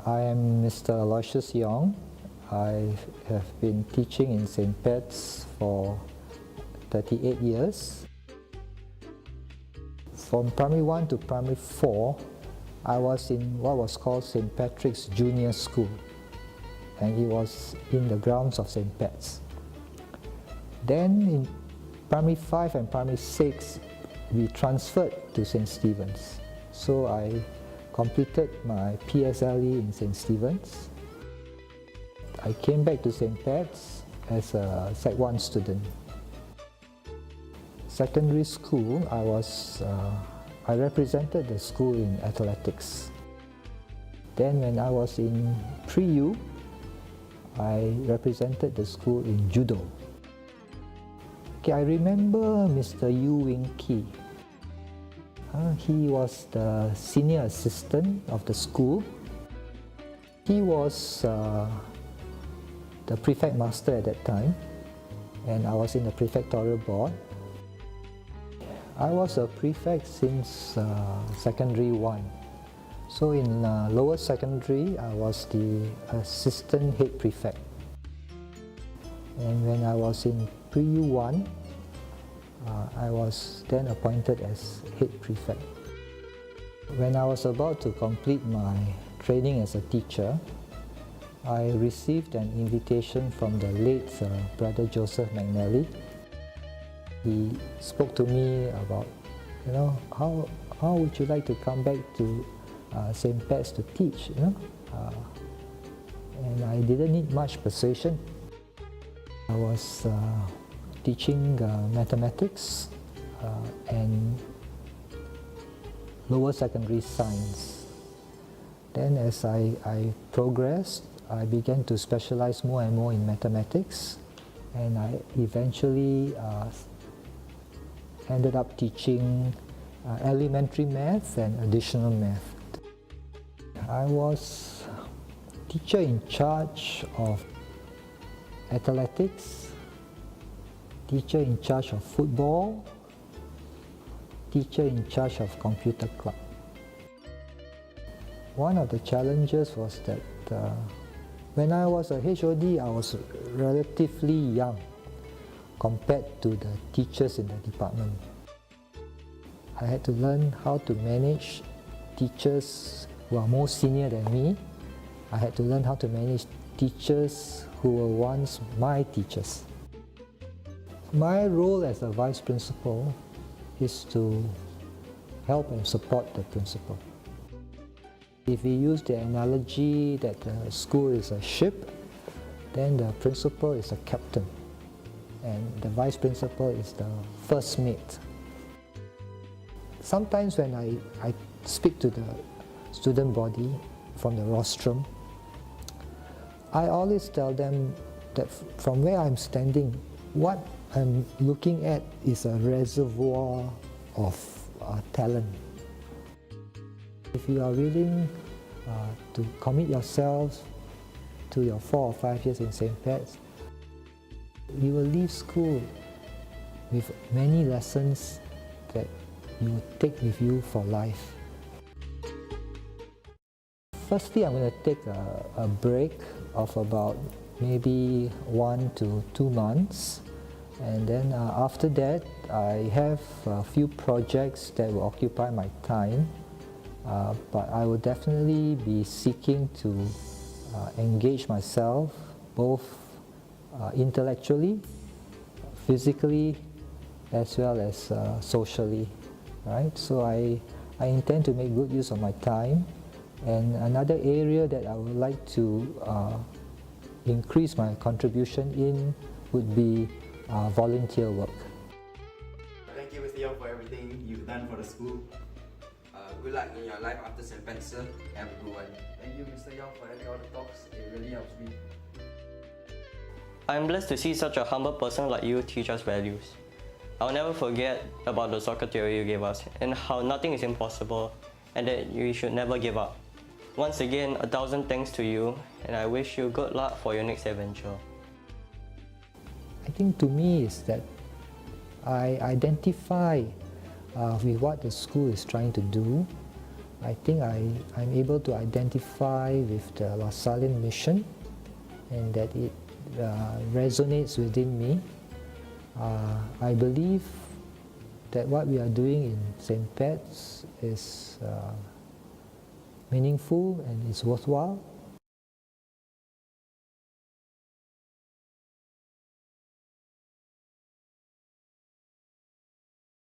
I am Mr. Aloysius Yong. I have been teaching in St. Pat's for 38 years. From primary 1 to primary 4, I was in what was called St. Patrick's Junior School, and it was in the grounds of St. Pat's. Then in primary 5 and primary 6, we transferred to St. Stephen's. So I completed my PSLE in St. Stephen's. I came back to St. Pat's as a Sec 1 student. Secondary school, I represented the school in athletics. Then when I was in pre-U, I represented the school in judo. I remember Mr. Yu Wing Ki. He was the senior assistant of the school. He was the prefect master at that time, and I was in the prefectorial board. I was a prefect since secondary 1. So in lower secondary, I was the assistant head prefect. And when I was in pre-U 1, I was then appointed as head prefect. When I was about to complete my training as a teacher, I received an invitation from the late Brother Joseph McNally. He spoke to me about, how would you like to come back to St. Pat's to teach, and I didn't need much persuasion. I was teaching mathematics and lower secondary science. Then as I progressed, I began to specialize more and more in mathematics, and I eventually ended up teaching elementary math and additional math. I was teacher in charge of athletics, teacher in charge of football, teacher in charge of computer club. One of the challenges was that when I was a HOD, I was relatively young compared to the teachers in the department. I had to learn how to manage teachers who are more senior than me. I had to learn how to manage teachers who were once my teachers. My role as a vice principal is to help and support the principal. If we use the analogy that the school is a ship, then the principal is a captain and the vice principal is the first mate. Sometimes when I speak to the student body from the rostrum, I always tell them that from where I'm standing, what I'm looking at is a reservoir of talent. If you are willing to commit yourselves to your 4 or 5 years in St. Pat's, you will leave school with many lessons that you will take with you for life. Firstly, I'm going to take a break of about maybe 1 to 2 months, and then after that I have a few projects that will occupy my time, but I will definitely be seeking to engage myself both intellectually, physically, as well as socially, right? So I intend to make good use of my time. And another area that I would like to increase my contribution in would be volunteer work. Thank you, Mr. Yong, for everything you've done for the school. Good luck in your life after St. Pat's, sir. Have a good one. Thank you, Mr. Yong, for having all the talks. It really helps me. I'm blessed to see such a humble person like you teach us values. I'll never forget about the soccer theory you gave us and how nothing is impossible and that we should never give up. Once again, 1,000 thanks to you, and I wish you good luck for your next adventure. I think to me is that I identify with what the school is trying to do. I think I'm able to identify with the Lasallian mission and that it resonates within me. I believe that what we are doing in St. Pat's is meaningful and is worthwhile.